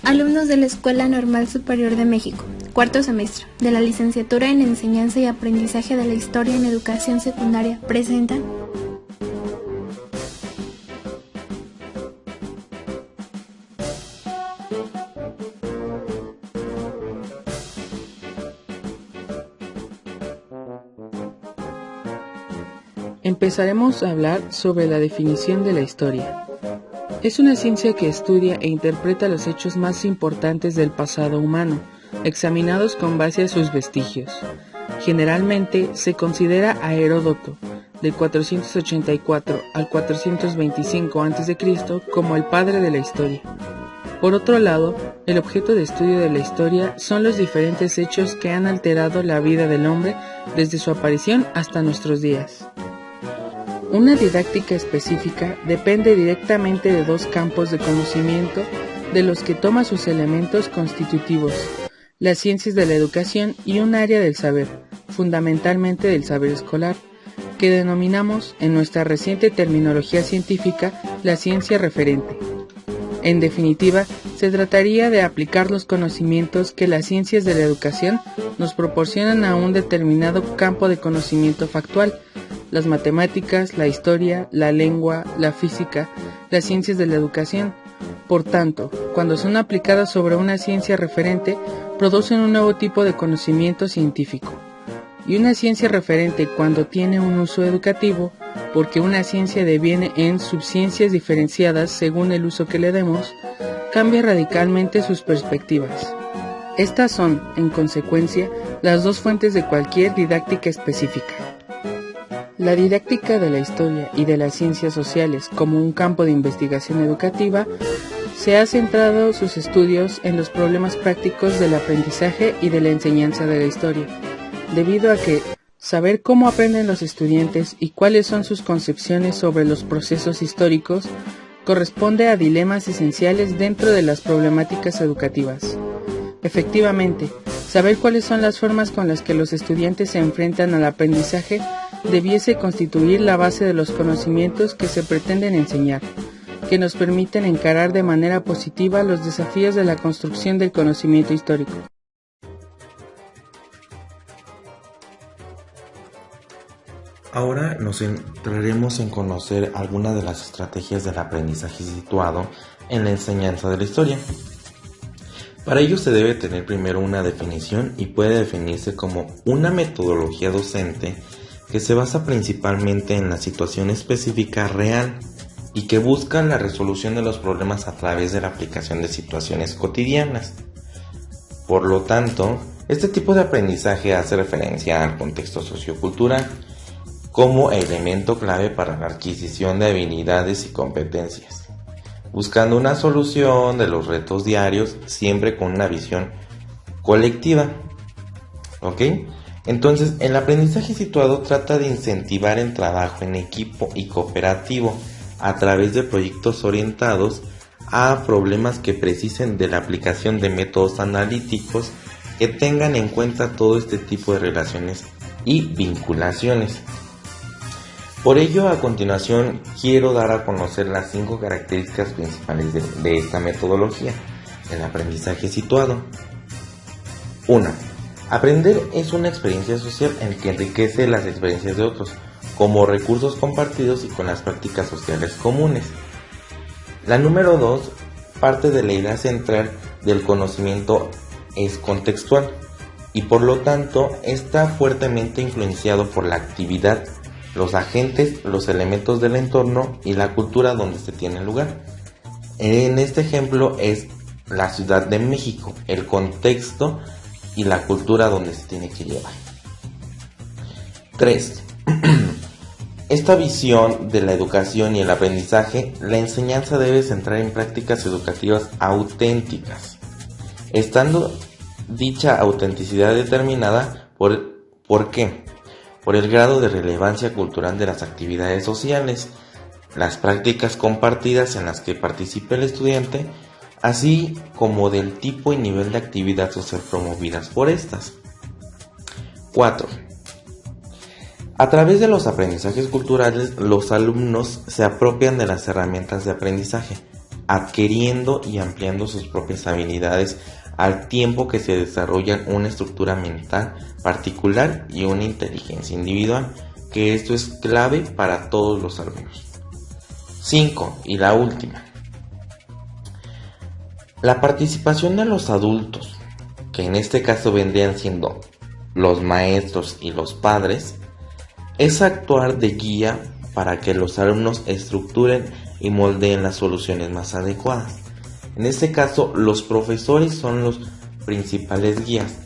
Alumnos de la Escuela Normal Superior de México, cuarto semestre, de la Licenciatura en Enseñanza y Aprendizaje de la Historia en Educación Secundaria, presentan Empezaremos a hablar sobre la definición de la historia. Es una ciencia que estudia e interpreta los hechos más importantes del pasado humano, examinados con base a sus vestigios. Generalmente se considera a Heródoto, del 484 al 425 a.C., como el padre de la historia. Por otro lado, el objeto de estudio de la historia son los diferentes hechos que han alterado la vida del hombre desde su aparición hasta nuestros días. Una didáctica específica depende directamente de dos campos de conocimiento de los que toma sus elementos constitutivos, las ciencias de la educación y un área del saber, fundamentalmente del saber escolar, que denominamos en nuestra reciente terminología científica la ciencia referente. En definitiva, se trataría de aplicar los conocimientos que las ciencias de la educación nos proporcionan a un determinado campo de conocimiento factual, las matemáticas, la historia, la lengua, la física, las ciencias de la educación. Por tanto, cuando son aplicadas sobre una ciencia referente, producen un nuevo tipo de conocimiento científico. Y una ciencia referente, cuando tiene un uso educativo, porque una ciencia deviene en subciencias diferenciadas según el uso que le demos, cambia radicalmente sus perspectivas. Estas son, en consecuencia, las dos fuentes de cualquier didáctica específica. La didáctica de la historia y de las ciencias sociales como un campo de investigación educativa se ha centrado sus estudios en los problemas prácticos del aprendizaje y de la enseñanza de la historia, debido a que saber cómo aprenden los estudiantes y cuáles son sus concepciones sobre los procesos históricos corresponde a dilemas esenciales dentro de las problemáticas educativas. Efectivamente, saber cuáles son las formas con las que los estudiantes se enfrentan al aprendizaje debiese constituir la base de los conocimientos que se pretenden enseñar, que nos permiten encarar de manera positiva los desafíos de la construcción del conocimiento histórico. Ahora nos centraremos en conocer algunas de las estrategias del aprendizaje situado en la enseñanza de la historia. Para ello se debe tener primero una definición y puede definirse como una metodología docente que se basa principalmente en la situación específica real y que busca la resolución de los problemas a través de la aplicación de situaciones cotidianas. Por lo tanto, este tipo de aprendizaje hace referencia al contexto sociocultural como elemento clave para la adquisición de habilidades y competencias, buscando una solución de los retos diarios siempre con una visión colectiva. ¿Ok? Entonces, el aprendizaje situado trata de incentivar el trabajo en equipo y cooperativo a través de proyectos orientados a problemas que precisen de la aplicación de métodos analíticos que tengan en cuenta todo este tipo de relaciones y vinculaciones. Por ello, a continuación, quiero dar a conocer las 5 características principales de esta metodología, el aprendizaje situado. 1. Aprender es una experiencia social en que enriquece las experiencias de otros, como recursos compartidos y con las prácticas sociales comunes. La número 2 parte de la idea central del conocimiento es contextual y por lo tanto está fuertemente influenciado por la actividad, los agentes, los elementos del entorno y la cultura donde se tiene lugar. En este ejemplo es la Ciudad de México, el contexto y la cultura donde se tiene que llevar. 3. Esta visión de la educación y el aprendizaje, la enseñanza debe centrar en prácticas educativas auténticas, estando dicha autenticidad determinada ¿por qué? Por el grado de relevancia cultural de las actividades sociales, las prácticas compartidas en las que participa el estudiante, así como del tipo y nivel de actividad social promovidas por estas. 4. A través de los aprendizajes culturales, los alumnos se apropian de las herramientas de aprendizaje, adquiriendo y ampliando sus propias habilidades al tiempo que se desarrollan una estructura mental particular y una inteligencia individual, que esto es clave para todos los alumnos. 5. Y la última. La participación de los adultos, que en este caso vendrían siendo los maestros y los padres, es actuar de guía para que los alumnos estructuren y moldeen las soluciones más adecuadas. En este caso, los profesores son los principales guías.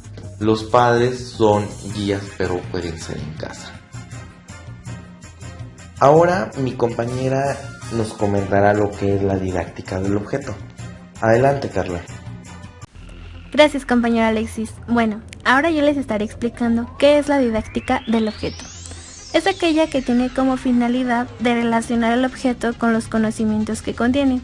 Los padres son guías, pero pueden ser en casa. Ahora mi compañera nos comentará lo que es la didáctica del objeto. Adelante, Carla. Gracias, compañero Alexis. Bueno, ahora yo les estaré explicando qué es la didáctica del objeto. Es aquella que tiene como finalidad de relacionar el objeto con los conocimientos que contiene.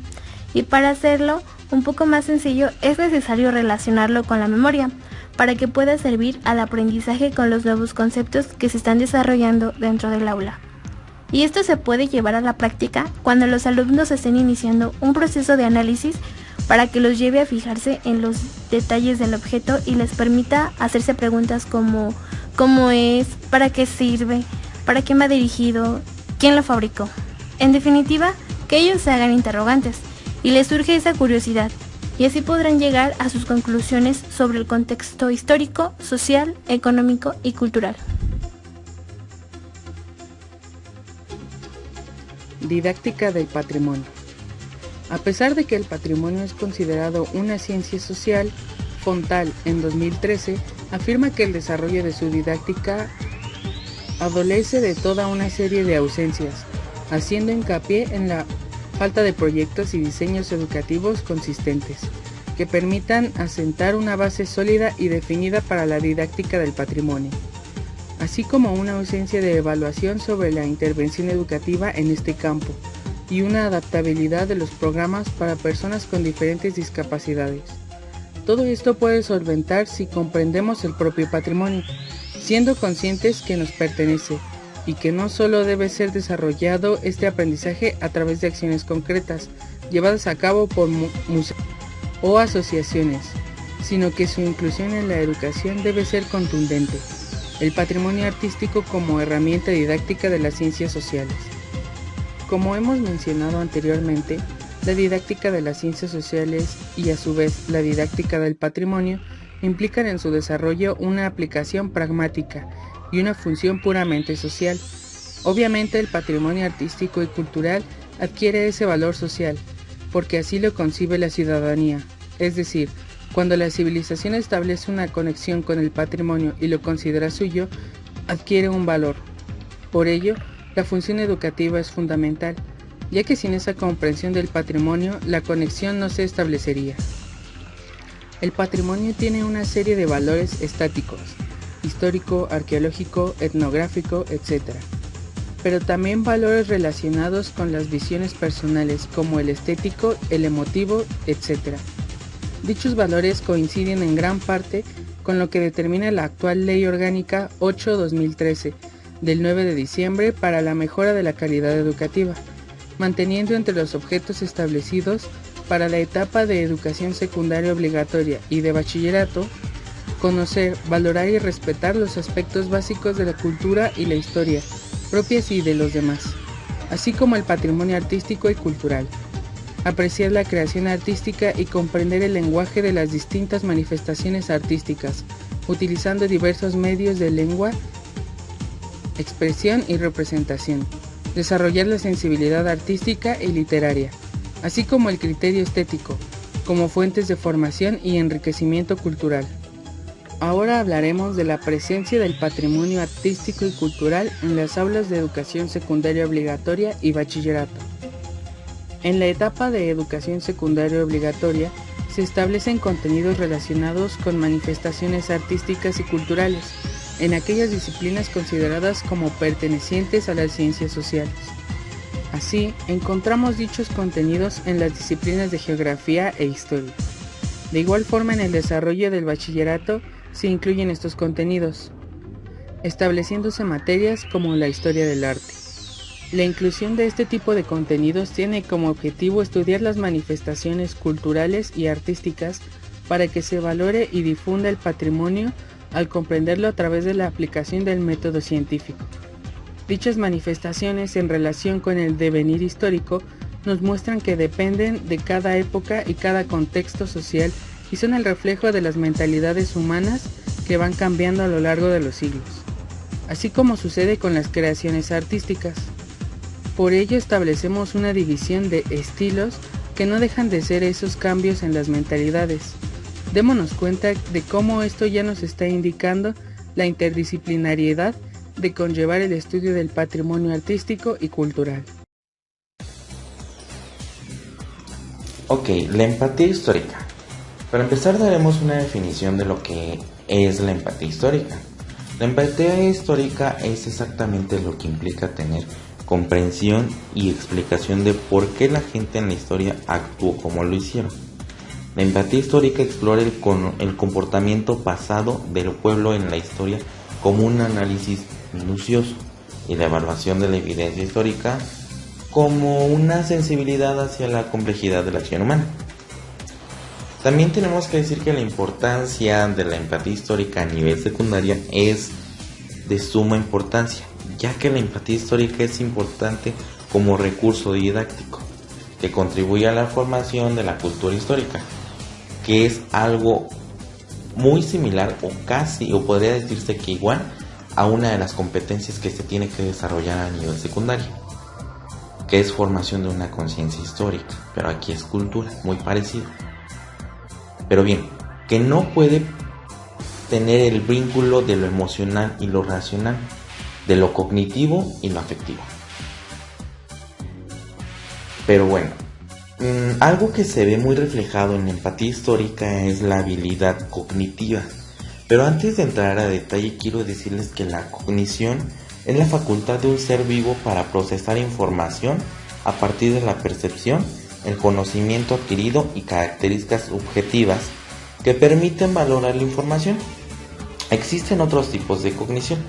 Y para hacerlo un poco más sencillo, es necesario relacionarlo con la memoria, para que pueda servir al aprendizaje con los nuevos conceptos que se están desarrollando dentro del aula. Y esto se puede llevar a la práctica cuando los alumnos estén iniciando un proceso de análisis para que los lleve a fijarse en los detalles del objeto y les permita hacerse preguntas como ¿cómo es? ¿Para qué sirve? ¿Para quién va dirigido? ¿Quién lo fabricó? En definitiva, que ellos se hagan interrogantes y les surge esa curiosidad, y así podrán llegar a sus conclusiones sobre el contexto histórico, social, económico y cultural. Didáctica del patrimonio. A pesar de que el patrimonio es considerado una ciencia social, Fontal, en 2013, afirma que el desarrollo de su didáctica adolece de toda una serie de ausencias, haciendo hincapié en la falta de proyectos y diseños educativos consistentes, que permitan asentar una base sólida y definida para la didáctica del patrimonio, así como una ausencia de evaluación sobre la intervención educativa en este campo, y una adaptabilidad de los programas para personas con diferentes discapacidades. Todo esto puede solventar si comprendemos el propio patrimonio, siendo conscientes que nos pertenece, y que no solo debe ser desarrollado este aprendizaje a través de acciones concretas, llevadas a cabo por museos o asociaciones, sino que su inclusión en la educación debe ser contundente. El patrimonio artístico como herramienta didáctica de las ciencias sociales. Como hemos mencionado anteriormente, la didáctica de las ciencias sociales y a su vez la didáctica del patrimonio implican en su desarrollo una aplicación pragmática y una función puramente social. Obviamente el patrimonio artístico y cultural adquiere ese valor social, porque así lo concibe la ciudadanía, es decir, cuando la civilización establece una conexión con el patrimonio y lo considera suyo, adquiere un valor. Por ello, la función educativa es fundamental, ya que sin esa comprensión del patrimonio, la conexión no se establecería. El patrimonio tiene una serie de valores estáticos, histórico, arqueológico, etnográfico, etc. Pero también valores relacionados con las visiones personales, como el estético, el emotivo, etc. Dichos valores coinciden en gran parte con lo que determina la actual Ley Orgánica 8/2013, del 9 de diciembre para la mejora de la calidad educativa, manteniendo entre los objetos establecidos para la etapa de educación secundaria obligatoria y de bachillerato, conocer, valorar y respetar los aspectos básicos de la cultura y la historia, propias y de los demás, así como el patrimonio artístico y cultural. Apreciar la creación artística y comprender el lenguaje de las distintas manifestaciones artísticas, utilizando diversos medios de lengua, expresión y representación. Desarrollar la sensibilidad artística y literaria, así como el criterio estético, como fuentes de formación y enriquecimiento cultural. Ahora hablaremos de la presencia del patrimonio artístico y cultural en las aulas de educación secundaria obligatoria y bachillerato. En la etapa de educación secundaria obligatoria se establecen contenidos relacionados con manifestaciones artísticas y culturales, en aquellas disciplinas consideradas como pertenecientes a las ciencias sociales. Así, encontramos dichos contenidos en las disciplinas de geografía e historia. De igual forma, en el desarrollo del bachillerato se incluyen estos contenidos, estableciéndose materias como la historia del arte. La inclusión de este tipo de contenidos tiene como objetivo estudiar las manifestaciones culturales y artísticas para que se valore y difunda el patrimonio al comprenderlo a través de la aplicación del método científico. Dichas manifestaciones en relación con el devenir histórico nos muestran que dependen de cada época y cada contexto social y son el reflejo de las mentalidades humanas que van cambiando a lo largo de los siglos, así como sucede con las creaciones artísticas. Por ello establecemos una división de estilos que no dejan de ser esos cambios en las mentalidades. Démonos cuenta de cómo esto ya nos está indicando la interdisciplinariedad de conllevar el estudio del patrimonio artístico y cultural. Ok, la empatía histórica. Para empezar daremos una definición de lo que es la empatía histórica. La empatía histórica es exactamente lo que implica tener comprensión y explicación de por qué la gente en la historia actuó como lo hicieron. La empatía histórica explora el comportamiento pasado del pueblo en la historia como un análisis minucioso y la evaluación de la evidencia histórica como una sensibilidad hacia la complejidad de la acción humana. También tenemos que decir que la importancia de la empatía histórica a nivel secundaria es de suma importancia, ya que la empatía histórica es importante como recurso didáctico que contribuye a la formación de la cultura histórica, que es algo muy similar o podría decirse que igual a una de las competencias que se tiene que desarrollar a nivel secundario, que es formación de una conciencia histórica, pero aquí es cultura, muy parecido. Pero bien, que no puede tener el vínculo de lo emocional y lo racional, de lo cognitivo y lo afectivo. Pero bueno, algo que se ve muy reflejado en la empatía histórica es la habilidad cognitiva. Pero antes de entrar a detalle quiero decirles que la cognición es la facultad de un ser vivo para procesar información a partir de la percepción, el conocimiento adquirido y características objetivas que permiten valorar la información. Existen otros tipos de cognición,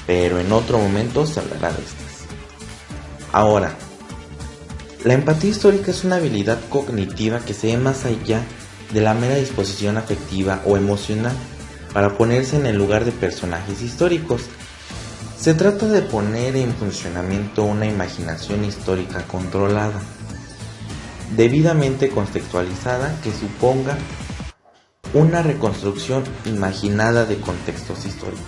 pero en otro momento se hablará de estas. Ahora, la empatía histórica es una habilidad cognitiva que se ve más allá de la mera disposición afectiva o emocional para ponerse en el lugar de personajes históricos. Se trata de poner en funcionamiento una imaginación histórica controlada, debidamente contextualizada, que suponga una reconstrucción imaginada de contextos históricos.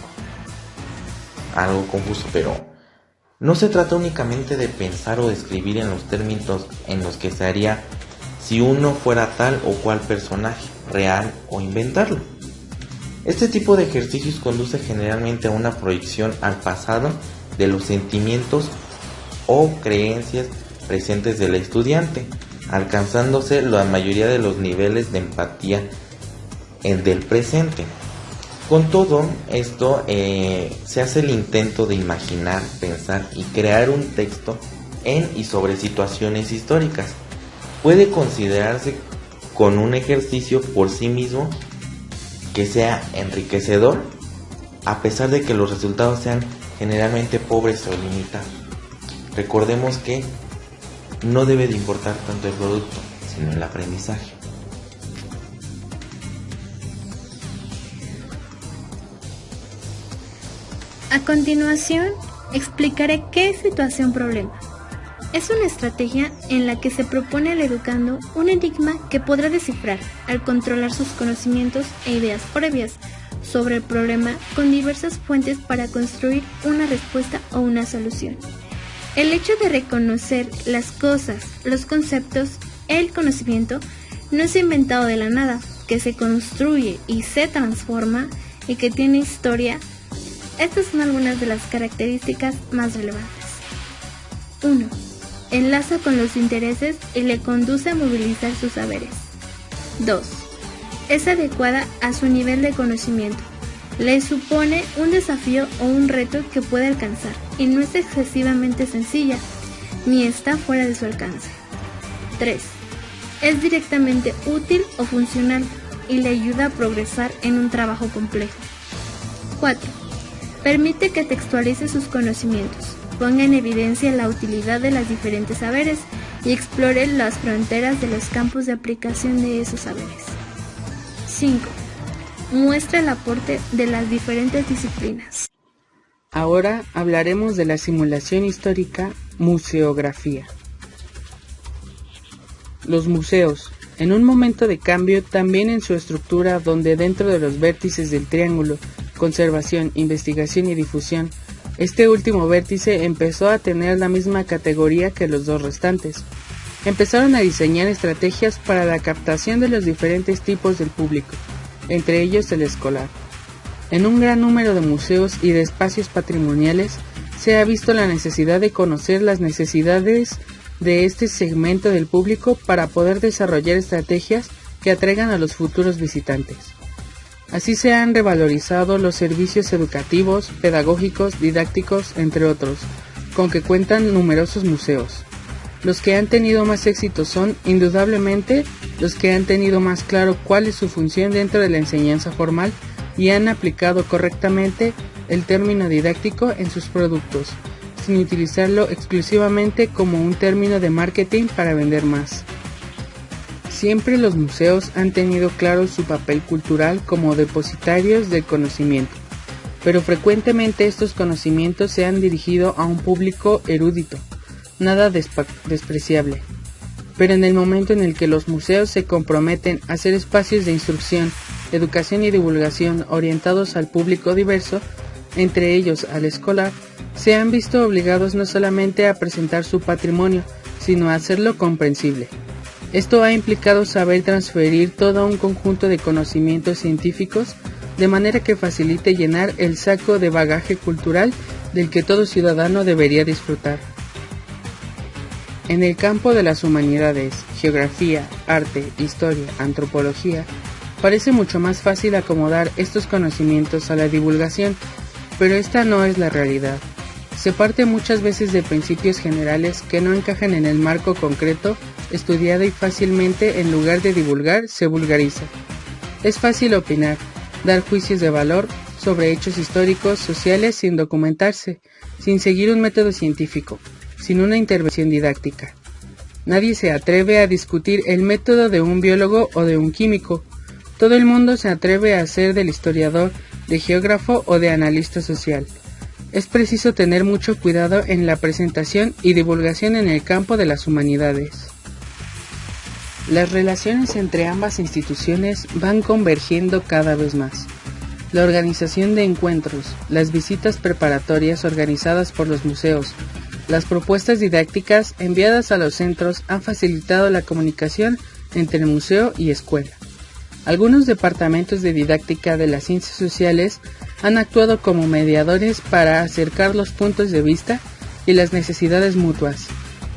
Algo confuso, pero no se trata únicamente de pensar o describir en los términos en los que se haría si uno fuera tal o cual personaje, real o inventarlo. Este tipo de ejercicios conduce generalmente a una proyección al pasado de los sentimientos o creencias presentes del estudiante, alcanzándose la mayoría de los niveles de empatía del presente. Con todo esto se hace el intento de imaginar, pensar y crear un texto en y sobre situaciones históricas. Puede considerarse con un ejercicio por sí mismo que sea enriquecedor, a pesar de que los resultados sean generalmente pobres o limitados. Recordemos que no debe de importar tanto el producto, sino el aprendizaje. A continuación, explicaré qué es situación-problema. Es una estrategia en la que se propone al educando un enigma que podrá descifrar al controlar sus conocimientos e ideas previas sobre el problema con diversas fuentes para construir una respuesta o una solución. El hecho de reconocer las cosas, los conceptos, el conocimiento, no es inventado de la nada, que se construye y se transforma y que tiene historia. Estas son algunas de las características más relevantes. 1. Enlaza con los intereses y le conduce a movilizar sus saberes. 2. Es adecuada a su nivel de conocimiento. Le supone un desafío o un reto que puede alcanzar y no es excesivamente sencilla, ni está fuera de su alcance. 3. Es directamente útil o funcional y le ayuda a progresar en un trabajo complejo. 4. Permite que textualice sus conocimientos. ponga en evidencia la utilidad de los diferentes saberes y explore las fronteras de los campos de aplicación de esos saberes. 5. Muestra el aporte de las diferentes disciplinas. Ahora hablaremos de la simulación histórica, museografía. Los museos, en un momento de cambio también en su estructura, donde dentro de los vértices del triángulo, conservación, investigación y difusión, este último vértice empezó a tener la misma categoría que los dos restantes. Empezaron a diseñar estrategias para la captación de los diferentes tipos del público, entre ellos el escolar. En un gran número de museos y de espacios patrimoniales se ha visto la necesidad de conocer las necesidades de este segmento del público para poder desarrollar estrategias que atraigan a los futuros visitantes. Así se han revalorizado los servicios educativos, pedagógicos, didácticos, entre otros, con que cuentan numerosos museos. Los que han tenido más éxito son, indudablemente, los que han tenido más claro cuál es su función dentro de la enseñanza formal y han aplicado correctamente el término didáctico en sus productos, sin utilizarlo exclusivamente como un término de marketing para vender más. Siempre los museos han tenido claro su papel cultural como depositarios del conocimiento, pero frecuentemente estos conocimientos se han dirigido a un público erudito, nada despreciable. Pero en el momento en el que los museos se comprometen a ser espacios de instrucción, educación y divulgación orientados al público diverso, entre ellos al escolar, se han visto obligados no solamente a presentar su patrimonio, sino a hacerlo comprensible. Esto ha implicado saber transferir todo un conjunto de conocimientos científicos de manera que facilite llenar el saco de bagaje cultural del que todo ciudadano debería disfrutar. En el campo de las humanidades, geografía, arte, historia, antropología, parece mucho más fácil acomodar estos conocimientos a la divulgación, pero esta no es la realidad. Se parte muchas veces de principios generales que no encajan en el marco concreto estudiado y fácilmente, en lugar de divulgar, se vulgariza. Es fácil opinar, dar juicios de valor sobre hechos históricos, sociales sin documentarse, sin seguir un método científico, sin una intervención didáctica. Nadie se atreve a discutir el método de un biólogo o de un químico. Todo el mundo se atreve a ser del historiador, de geógrafo o de analista social. Es preciso tener mucho cuidado en la presentación y divulgación en el campo de las humanidades. Las relaciones entre ambas instituciones van convergiendo cada vez más. La organización de encuentros, las visitas preparatorias organizadas por los museos, las propuestas didácticas enviadas a los centros han facilitado la comunicación entre museo y escuela. Algunos departamentos de didáctica de las ciencias sociales han actuado como mediadores para acercar los puntos de vista y las necesidades mutuas,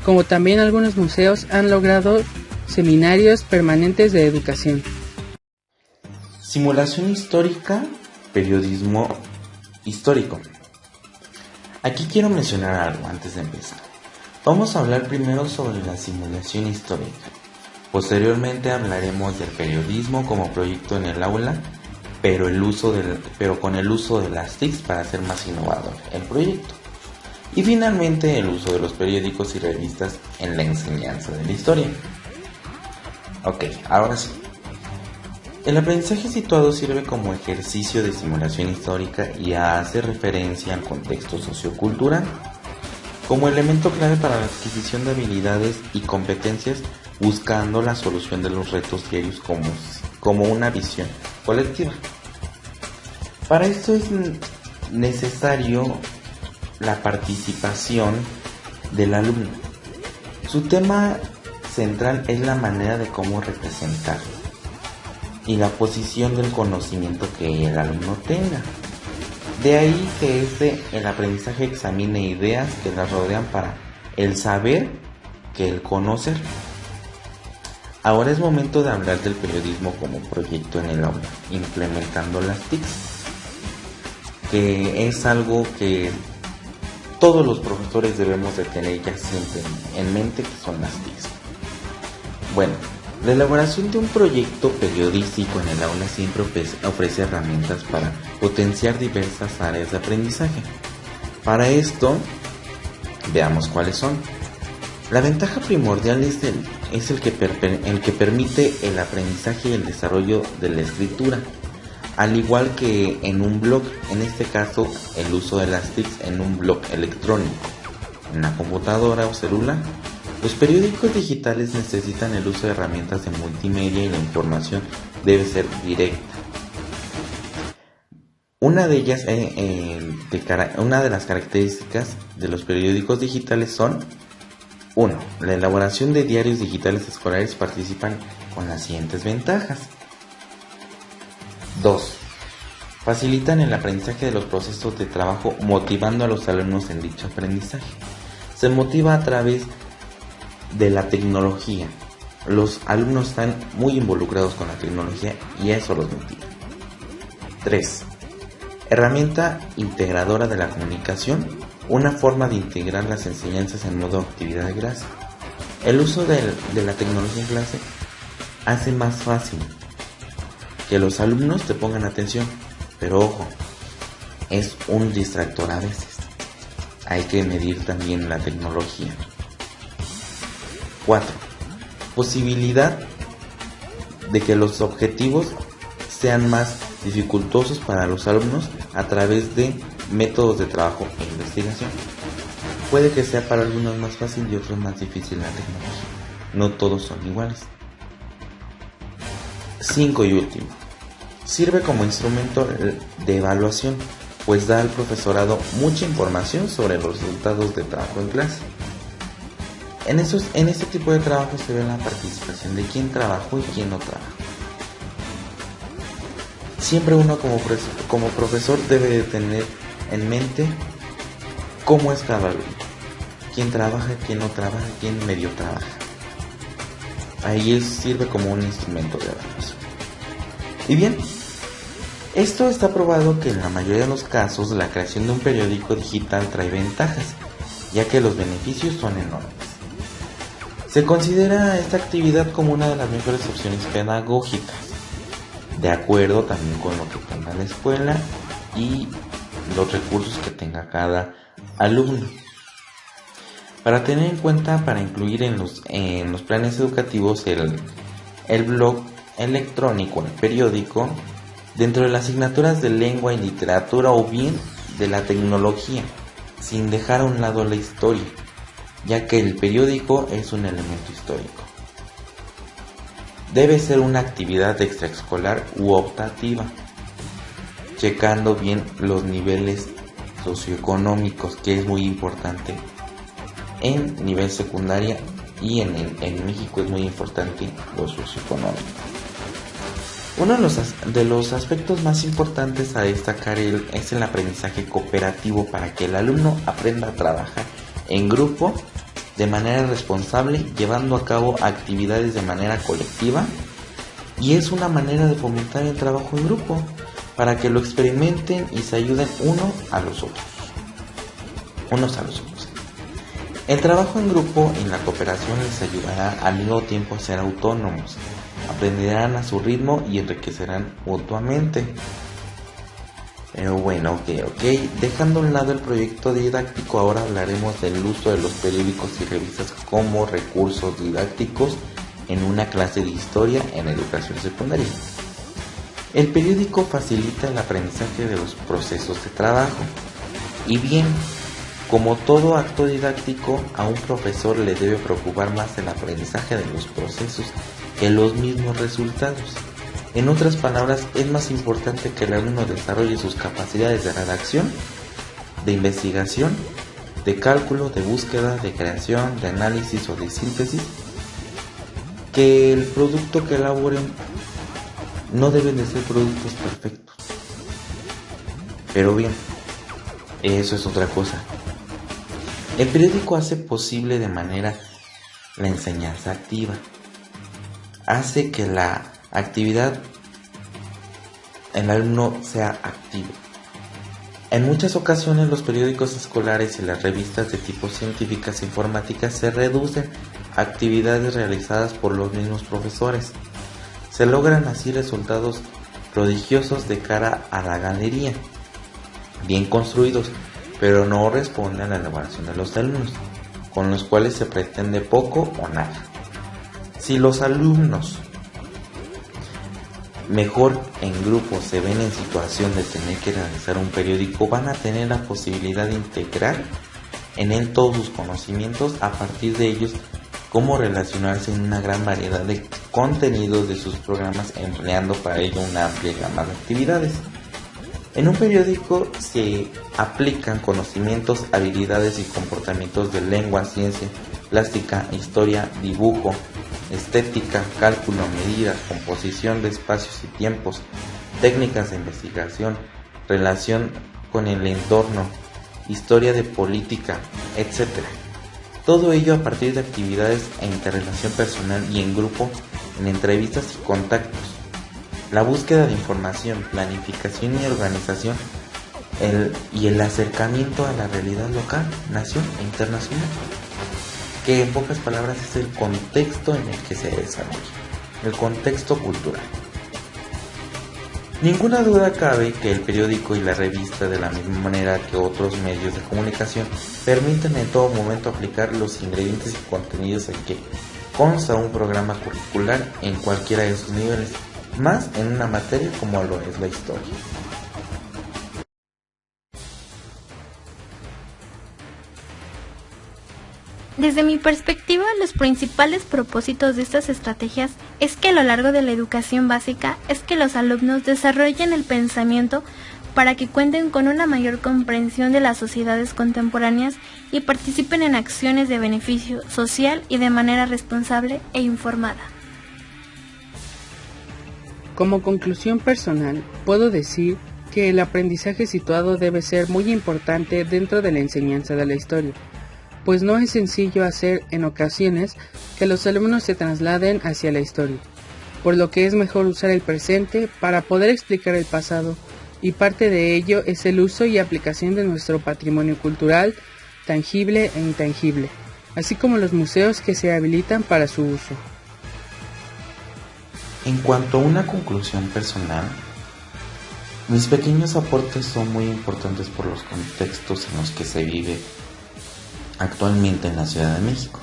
como también algunos museos han logrado seminarios permanentes de educación. Simulación histórica, periodismo histórico. Aquí quiero mencionar algo antes de empezar. Vamos a hablar primero sobre la simulación histórica. Posteriormente hablaremos del periodismo como proyecto en el aula, pero con el uso de las TICs para hacer más innovador el proyecto. Y finalmente el uso de los periódicos y revistas en la enseñanza de la historia. Ok, ahora sí. El aprendizaje situado sirve como ejercicio de simulación histórica y hace referencia al contexto sociocultural como elemento clave para la adquisición de habilidades y competencias, buscando la solución de los retos diarios como una visión colectiva. Para esto es necesario la participación del alumno. Su tema central es la manera de cómo representar y la posición del conocimiento que el alumno tenga. De ahí que el aprendizaje examine ideas que las rodean para el saber que el conocer. Ahora es momento de hablar del periodismo como proyecto en el aula, implementando las TICs, que es algo que todos los profesores debemos de tener ya siempre en mente, que son las TICs. Bueno, la elaboración de un proyecto periodístico en el aula siempre ofrece herramientas para potenciar diversas áreas de aprendizaje. Para esto, Veamos cuáles son. La ventaja primordial es el que permite el aprendizaje y el desarrollo de la escritura, al igual que en un blog, en este caso el uso de las TICs en un blog electrónico. En la computadora o celular, los periódicos digitales necesitan el uso de herramientas de multimedia y la información debe ser directa. Una de ellas, una de las características de los periódicos digitales son: 1. La elaboración de diarios digitales escolares participan con las siguientes ventajas. 2. Facilitan el aprendizaje de los procesos de trabajo, motivando a los alumnos en dicho aprendizaje. Se motiva a través de la tecnología. Los alumnos están muy involucrados con la tecnología y eso los motiva. 3. Herramienta integradora de la comunicación, una forma de integrar las enseñanzas en modo actividad de clase. El uso de la tecnología en clase hace más fácil que los alumnos te pongan atención, pero ojo, es un distractor a veces. Hay que medir también la tecnología. 4. Posibilidad de que los objetivos sean más dificultosos para los alumnos a través de métodos de trabajo e investigación. Puede que sea para algunos más fácil y otros más difícil la tecnología. No todos son iguales. 5 y último. Sirve como instrumento de evaluación, pues da al profesorado mucha información sobre los resultados de trabajo en clase. En este tipo de trabajo se ve la participación de quién trabajó y quién no trabajó. Siempre uno como profesor debe de tener en mente cómo es cada alumno, quién trabaja, quién no trabaja, quién medio trabaja. Ahí sirve como un instrumento de evaluación. Y bien, esto está probado que en la mayoría de los casos la creación de un periódico digital trae ventajas, ya que los beneficios son enormes. Se considera esta actividad como una de las mejores opciones pedagógicas, de acuerdo también con lo que tenga la escuela y los recursos que tenga cada alumno. Para tener en cuenta, para incluir en los planes educativos el blog electrónico, el periódico, dentro de las asignaturas de lengua y literatura o bien de la tecnología, sin dejar a un lado la historia, ya que el periódico es un elemento histórico. Debe ser una actividad extraescolar u optativa, checando bien los niveles socioeconómicos, que es muy importante en nivel secundaria y en México es muy importante lo socioeconómico. Uno de los aspectos más importantes a destacar es el aprendizaje cooperativo, para que el alumno aprenda a trabajar en grupo de manera responsable, llevando a cabo actividades de manera colectiva, y es una manera de fomentar el trabajo en grupo para que lo experimenten y se ayuden unos a los otros. El trabajo en grupo y la cooperación les ayudará al mismo tiempo a ser autónomos, aprenderán a su ritmo y enriquecerán mutuamente. Pero bueno, ok. Dejando a un lado el proyecto didáctico, ahora hablaremos del uso de los periódicos y revistas como recursos didácticos en una clase de historia en educación secundaria. El periódico facilita el aprendizaje de los procesos de trabajo. Y bien, como todo acto didáctico, a un profesor le debe preocupar más el aprendizaje de los procesos que los mismos resultados. En otras palabras, es más importante que el alumno desarrolle sus capacidades de redacción, de investigación, de cálculo, de búsqueda, de creación, de análisis o de síntesis, que el producto que elaboren. No deben de ser productos perfectos. Pero bien, eso es otra cosa. El periódico hace posible de manera la enseñanza activa. Hace que la actividad, el alumno sea activo. En muchas ocasiones los periódicos escolares y las revistas de tipo científicas e informáticas se reducen a actividades realizadas por los mismos profesores. Se logran así resultados prodigiosos de cara a la galería, bien construidos, pero no responde a la elaboración de los alumnos, con los cuales se pretende poco o nada. Si los alumnos mejor en grupo se ven en situación de tener que realizar un periódico, van a tener la posibilidad de integrar en él todos sus conocimientos, a partir de ellos cómo relacionarse en una gran variedad de contenidos de sus programas, empleando para ello una amplia gama de actividades. En un periódico se aplican conocimientos, habilidades y comportamientos de lengua, ciencia, plástica, historia, dibujo, estética, cálculo, medidas, composición de espacios y tiempos, técnicas de investigación, relación con el entorno, historia de política, etc. Todo ello a partir de actividades e interrelación personal y en grupo, en entrevistas y contactos. La búsqueda de información, planificación y organización, y el acercamiento a la realidad local, nación e internacional, que en pocas palabras es el contexto en el que se desarrolla, el contexto cultural. Ninguna duda cabe que el periódico y la revista, de la misma manera que otros medios de comunicación, permiten en todo momento aplicar los ingredientes y contenidos en que consta un programa curricular en cualquiera de sus niveles, más en una materia como lo es la historia. Desde mi perspectiva, los principales propósitos de estas estrategias es que a lo largo de la educación básica es que los alumnos desarrollen el pensamiento para que cuenten con una mayor comprensión de las sociedades contemporáneas y participen en acciones de beneficio social y de manera responsable e informada. Como conclusión personal, puedo decir que el aprendizaje situado debe ser muy importante dentro de la enseñanza de la historia, pues no es sencillo hacer en ocasiones que los alumnos se trasladen hacia la historia, por lo que es mejor usar el presente para poder explicar el pasado, y parte de ello es el uso y aplicación de nuestro patrimonio cultural, tangible e intangible, así como los museos que se habilitan para su uso. En cuanto a una conclusión personal, mis pequeños aportes son muy importantes por los contextos en los que se vive actualmente en la Ciudad de México.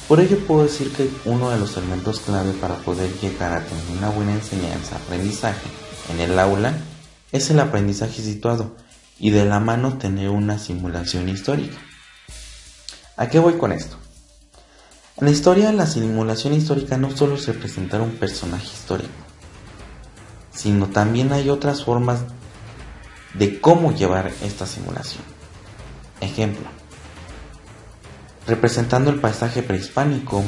Por ello puedo decir que uno de los elementos clave para poder llegar a tener una buena enseñanza, aprendizaje en el aula, es el aprendizaje situado y de la mano tener una simulación histórica. ¿A qué voy con esto? En la historia, la simulación histórica no solo es representar un personaje histórico, sino también hay otras formas de cómo llevar esta simulación. Ejemplo: representando el paisaje prehispánico,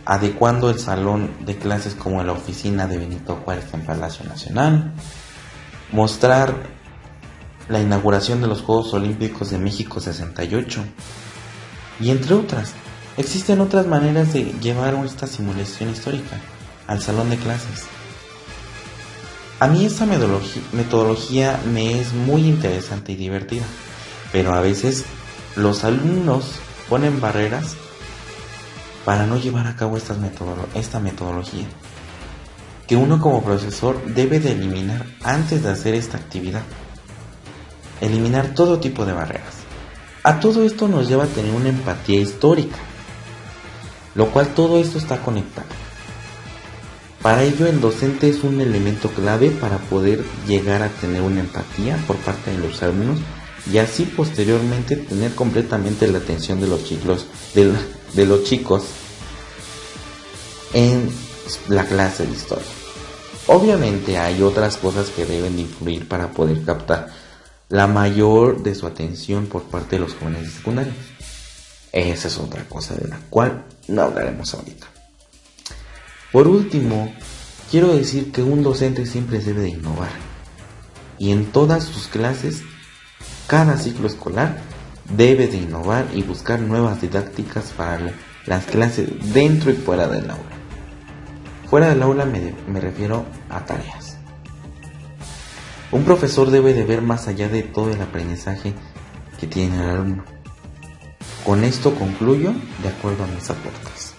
adecuando el salón de clases como la oficina de Benito Juárez en Palacio Nacional, mostrar la inauguración de los Juegos Olímpicos de México 68, y entre otras. Existen otras maneras de llevar esta simulación histórica al salón de clases. A mí esta metodología me es muy interesante y divertida, pero a veces los alumnos ponen barreras para no llevar a cabo esta metodología, que uno como profesor debe de eliminar antes de hacer esta actividad. Eliminar todo tipo de barreras. A todo esto nos lleva a tener una empatía histórica, lo cual todo esto está conectado. Para ello el docente es un elemento clave para poder llegar a tener una empatía por parte de los alumnos y así posteriormente tener completamente la atención de los chicos en la clase de historia. Obviamente hay otras cosas que deben de influir para poder captar la mayor de su atención por parte de los jóvenes de secundaria. Esa es otra cosa de la cual no hablaremos ahorita. Por último, quiero decir que un docente siempre debe de innovar. Y en todas sus clases, cada ciclo escolar debe de innovar y buscar nuevas didácticas para las clases dentro y fuera del aula. Fuera del aula me refiero a tareas. Un profesor debe de ver más allá de todo el aprendizaje que tiene el alumno. Con esto concluyo de acuerdo a mis aportes.